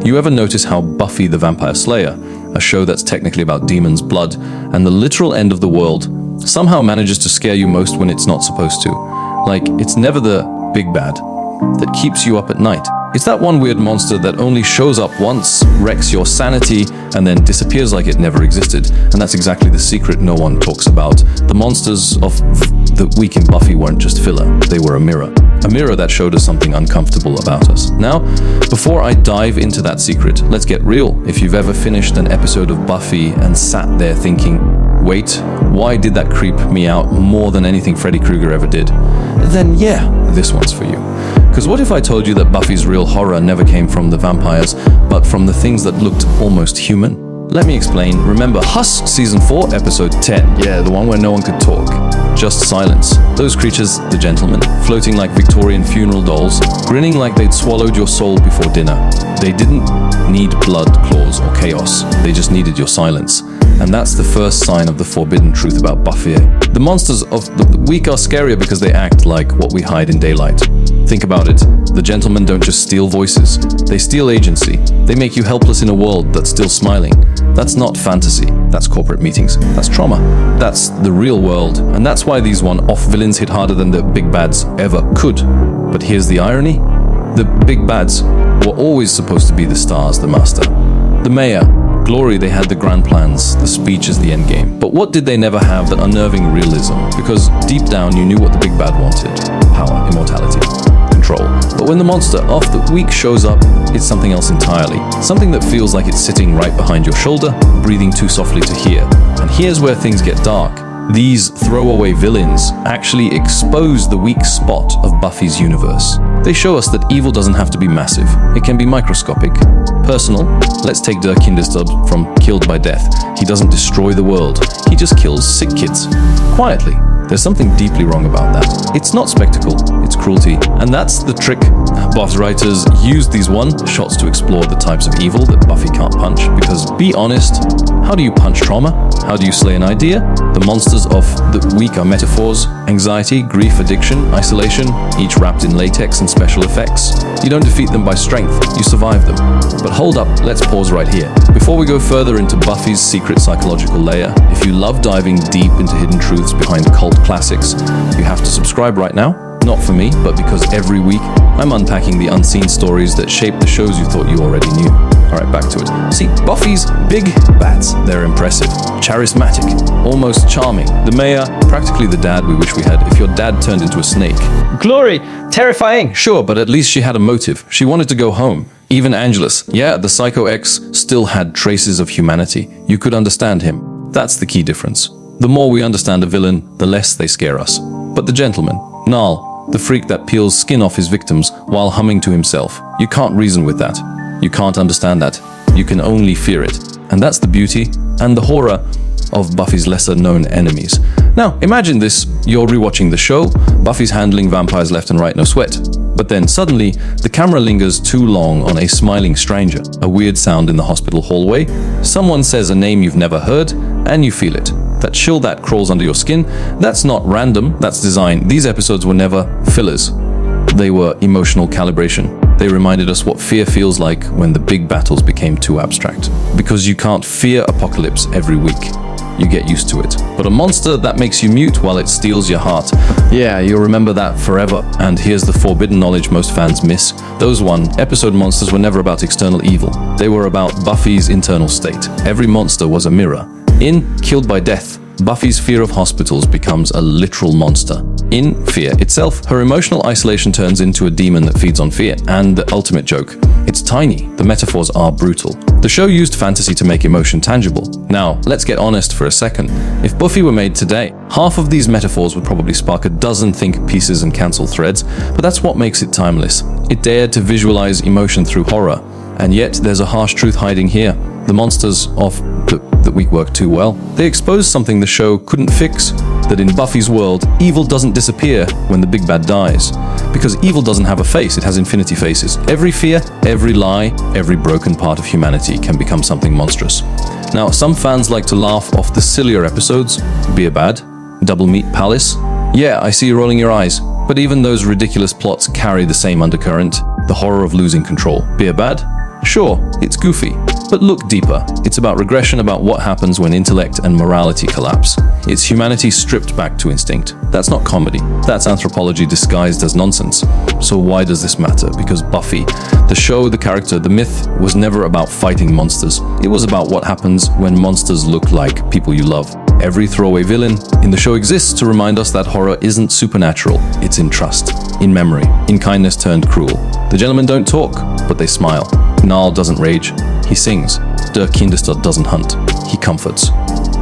You ever notice how Buffy the Vampire Slayer, a show that's technically about demons, blood, and the literal end of the world, somehow manages to scare you most when it's not supposed to? Like, it's never the big bad that keeps you up at night. It's that one weird monster that only shows up once, wrecks your sanity, and then disappears like it never existed. And that's exactly the secret no one talks about. The monsters of the week in Buffy weren't just filler, they were a mirror. A mirror that showed us something uncomfortable about us. Now, before I dive into that secret, let's get real. If you've ever finished an episode of Buffy and sat there thinking, wait, why did that creep me out more than anything Freddy Krueger ever did? Then yeah, this one's for you. Because what if I told you that Buffy's real horror never came from the vampires, but from the things that looked almost human? Let me explain. Remember Husk Season 4, Episode 10. Yeah, the one where no one could talk. Just silence. Those creatures, the gentlemen, floating like Victorian funeral dolls, grinning like they'd swallowed your soul before dinner. They didn't need blood, claws, or chaos. They just needed your silence. And that's the first sign of the forbidden truth about Buffy. The monsters of the week are scarier because they act like what we hide in daylight. Think about it. The gentlemen don't just steal voices. They steal agency. They make you helpless in a world that's still smiling. That's not fantasy. That's corporate meetings. That's trauma. That's the real world. And that's why these one-off villains hit harder than the big bads ever could. But here's the irony. The big bads were always supposed to be the stars, the master. The mayor. Glory, they had the grand plans, the speech is the end game. But what did they never have? That unnerving realism. Because deep down you knew what the big bad wanted. Power, immortality, control. But when the monster of the week shows up, it's something else entirely. Something that feels like it's sitting right behind your shoulder, breathing too softly to hear. And here's where things get dark. These throwaway villains actually expose the weak spot of Buffy's universe. They show us that evil doesn't have to be massive. It can be microscopic, personal. Let's take Der Kinderstub from Killed by Death. He doesn't destroy the world. He just kills sick kids. Quietly. There's something deeply wrong about that. It's not spectacle, it's cruelty. And that's the trick. Buff's writers used these one-shots to explore the types of evil that Buffy can't punch. Because, be honest, how do you punch trauma? How do you slay an idea? The monsters of the week are metaphors, anxiety, grief, addiction, isolation, each wrapped in latex and special effects. You don't defeat them by strength, you survive them. But hold up, let's pause right here. Before we go further into Buffy's secret psychological layer, if you love diving deep into hidden truths behind cult classics, you have to subscribe right now. Not for me, but because every week I'm unpacking the unseen stories that shape the shows you thought you already knew. Alright, back to it. See, Buffy's big bats, they're impressive, charismatic, almost charming. The mayor, practically the dad we wish we had if your dad turned into a snake. Glory, terrifying! Sure, but at least she had a motive. She wanted to go home. Even Angelus, yeah, the Psycho X still had traces of humanity. You could understand him. That's the key difference. The more we understand a villain, the less they scare us. But the gentleman, Nal, the freak that peels skin off his victims while humming to himself. You can't reason with that. You can't understand that. You can only fear it. And that's the beauty and the horror of Buffy's lesser-known enemies. Now, imagine this. You're rewatching the show. Buffy's handling vampires left and right, no sweat. But then suddenly, the camera lingers too long on a smiling stranger. A weird sound in the hospital hallway. Someone says a name you've never heard, and you feel it. That chill that crawls under your skin, that's not random, that's design. These episodes were never fillers. They were emotional calibration. They reminded us what fear feels like when the big battles became too abstract. Because you can't fear apocalypse every week. You get used to it. But a monster that makes you mute while it steals your heart. Yeah, you'll remember that forever. And here's the forbidden knowledge most fans miss. Those one-episode monsters were never about external evil. They were about Buffy's internal state. Every monster was a mirror. In Killed by Death, Buffy's fear of hospitals becomes a literal monster. In Fear itself, her emotional isolation turns into a demon that feeds on fear. And the ultimate joke, it's tiny. The metaphors are brutal. The show used fantasy to make emotion tangible. Now, let's get honest for a second. If Buffy were made today, half of these metaphors would probably spark a dozen think pieces and cancel threads, but that's what makes it timeless. It dared to visualize emotion through horror. And yet, there's a harsh truth hiding here. The monsters of the week work too well. They expose something the show couldn't fix, that in Buffy's world, evil doesn't disappear when the big bad dies. Because evil doesn't have a face, it has infinity faces. Every fear, every lie, every broken part of humanity can become something monstrous. Now, some fans like to laugh off the sillier episodes, Beer Bad, Double Meat Palace. Yeah, I see you rolling your eyes. But even those ridiculous plots carry the same undercurrent, the horror of losing control. Beer Bad? Sure, it's goofy, but look deeper. It's about regression, about what happens when intellect and morality collapse. It's humanity stripped back to instinct. That's not comedy. That's anthropology disguised as nonsense. So why does this matter? Because Buffy, the show, the character, the myth, was never about fighting monsters. It was about what happens when monsters look like people you love. Every throwaway villain in the show exists to remind us that horror isn't supernatural. It's in trust, in memory, in kindness turned cruel. The gentlemen don't talk, but they smile. Niall doesn't rage, he sings. Der Kinderstadt doesn't hunt, he comforts.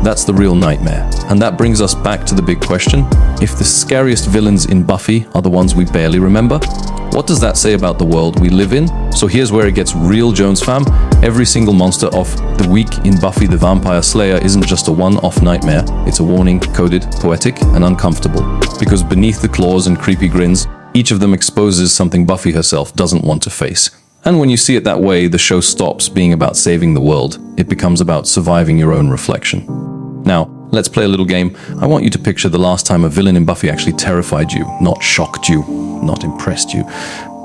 That's the real nightmare. And that brings us back to the big question. If the scariest villains in Buffy are the ones we barely remember, what does that say about the world we live in? So here's where it gets real, Jones fam. Every single monster of the week in Buffy the Vampire Slayer isn't just a one-off nightmare. It's a warning, coded, poetic, and uncomfortable. Because beneath the claws and creepy grins, each of them exposes something Buffy herself doesn't want to face. And when you see it that way, the show stops being about saving the world. It becomes about surviving your own reflection. Now, let's play a little game. I want you to picture the last time a villain in Buffy actually terrified you, not shocked you, not impressed you.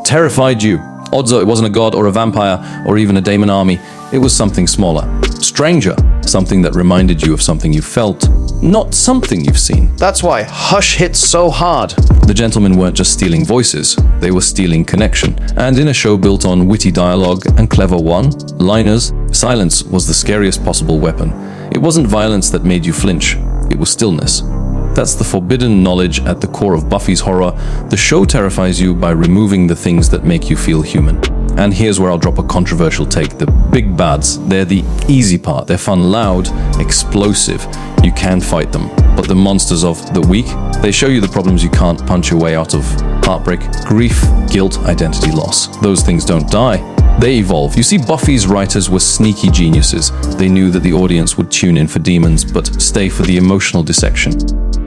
Terrified you. Odds are it wasn't a god or a vampire or even a demon army. It was something smaller. Stranger. Something that reminded you of something you felt, not something you've seen. That's why Hush hits so hard. The gentlemen weren't just stealing voices, they were stealing connection. And in a show built on witty dialogue and clever one-liners, silence was the scariest possible weapon. It wasn't violence that made you flinch, it was stillness. That's the forbidden knowledge at the core of Buffy's horror. The show terrifies you by removing the things that make you feel human. And here's where I'll drop a controversial take. The big bads, they're the easy part. They're fun, loud, explosive. You can fight them. But the monsters of the week, they show you the problems you can't punch your way out of. Heartbreak, grief, guilt, identity loss. Those things don't die. They evolve. You see, Buffy's writers were sneaky geniuses. They knew that the audience would tune in for demons, but stay for the emotional dissection.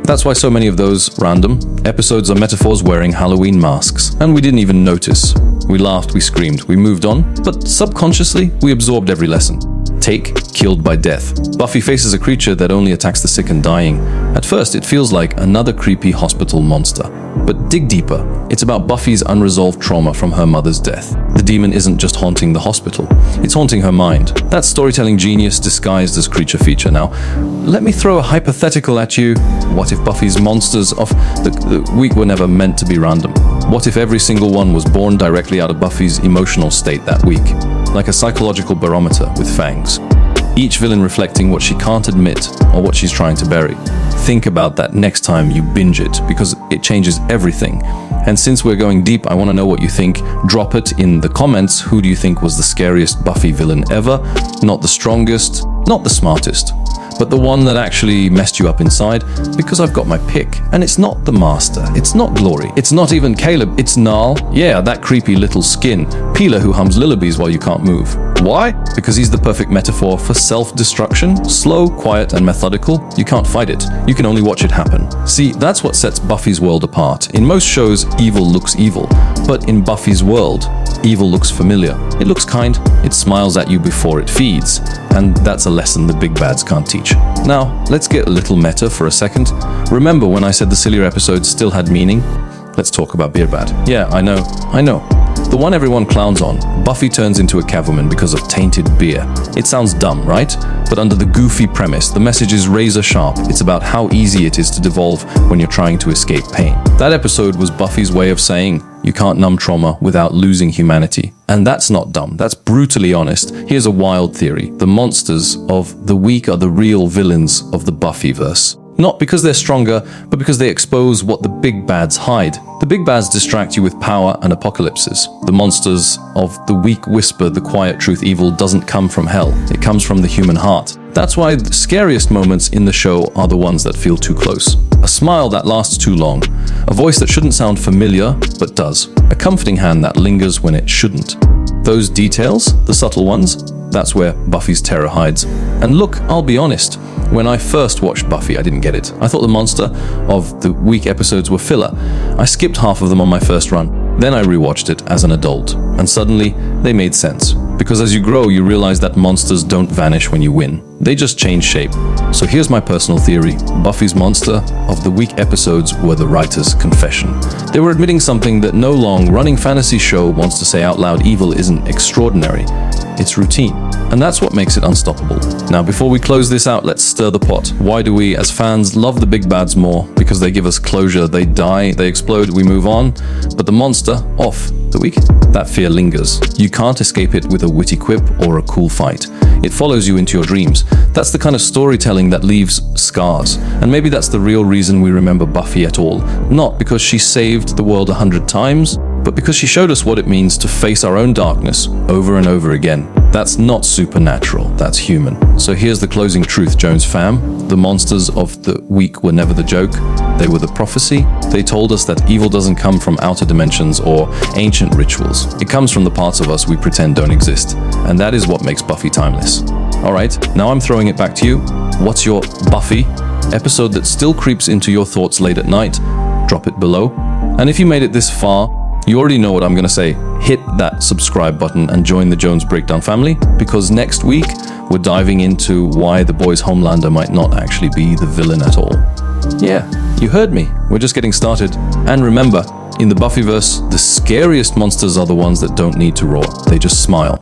That's why so many of those random episodes are metaphors wearing Halloween masks. And we didn't even notice. We laughed, we screamed, we moved on, but subconsciously, we absorbed every lesson. Take, killed by death. Buffy faces a creature that only attacks the sick and dying. At first, it feels like another creepy hospital monster. But dig deeper. It's about Buffy's unresolved trauma from her mother's death. The demon isn't just haunting the hospital. It's haunting her mind. That's storytelling genius disguised as creature feature. Now, let me throw a hypothetical at you. What if Buffy's monsters of the week were never meant to be random? What if every single one was born directly out of Buffy's emotional state that week? Like a psychological barometer with fangs. Each villain reflecting what she can't admit or what she's trying to bury. Think about that next time you binge it, because it changes everything. And since we're going deep, I want to know what you think. Drop it in the comments. Who do you think was the scariest Buffy villain ever? Not the strongest, not the smartest, but the one that actually messed you up inside, because I've got my pick. And it's not the Master, it's not Glory, it's not even Caleb, it's Niall. Yeah, that creepy little skin peeler who hums lullabies while you can't move. Why? Because he's the perfect metaphor for self-destruction. Slow, quiet, and methodical. You can't fight it. You can only watch it happen. See, that's what sets Buffy's world apart. In most shows, evil looks evil. But in Buffy's world, evil looks familiar. It looks kind. It smiles at you before it feeds. And that's a lesson the big bads can't teach. Now, let's get a little meta for a second. Remember when I said the sillier episodes still had meaning? Let's talk about Beerbad. Yeah, I know. The one everyone clowns on. Buffy turns into a cavewoman because of tainted beer. It sounds dumb, right? But under the goofy premise, the message is razor sharp. It's about how easy it is to devolve when you're trying to escape pain. That episode was Buffy's way of saying, you can't numb trauma without losing humanity. And that's not dumb, that's brutally honest. Here's a wild theory. The monsters of the week are the real villains of the Buffyverse. Not because they're stronger, but because they expose what the big bads hide. The big bads distract you with power and apocalypses. The monsters of the weak whisper the quiet truth evil doesn't come from hell. It comes from the human heart. That's why the scariest moments in the show are the ones that feel too close. A smile that lasts too long. A voice that shouldn't sound familiar, but does. A comforting hand that lingers when it shouldn't. Those details, the subtle ones, that's where Buffy's terror hides. And look, I'll be honest. When I first watched Buffy, I didn't get it. I thought the monster of the week episodes were filler. I skipped half of them on my first run. Then I rewatched it as an adult, and suddenly they made sense. Because as you grow, you realize that monsters don't vanish when you win. They just change shape. So here's my personal theory. Buffy's monster of the week episodes were the writer's confession. They were admitting something that no long-running fantasy show wants to say out loud. Evil isn't extraordinary. It's routine. And that's what makes it unstoppable. Now, before we close this out, let's stir the pot. Why do we, as fans, love the big bads more? Because they give us closure. They die, they explode, we move on. But the monster, off. The weak, that fear lingers. You can't escape it with a witty quip or a cool fight. It follows you into your dreams. That's the kind of storytelling that leaves scars. And maybe that's the real reason we remember Buffy at all. Not because she saved the world 100 times, but because she showed us what it means to face our own darkness over and over again. That's not supernatural, that's human. So here's the closing truth, Jones fam. The monsters of the week were never the joke. They were the prophecy. They told us that evil doesn't come from outer dimensions or ancient rituals. It comes from the parts of us we pretend don't exist. And that is what makes Buffy timeless. Alright, now I'm throwing it back to you. What's your Buffy episode that still creeps into your thoughts late at night? Drop it below. And if you made it this far, you already know what I'm gonna say. Hit that subscribe button and join the Jones Breakdown family, because next week we're diving into why the boys' Homelander might not actually be the villain at all. Yeah, you heard me. We're just getting started. And remember, in the Buffyverse, the scariest monsters are the ones that don't need to roar. They just smile.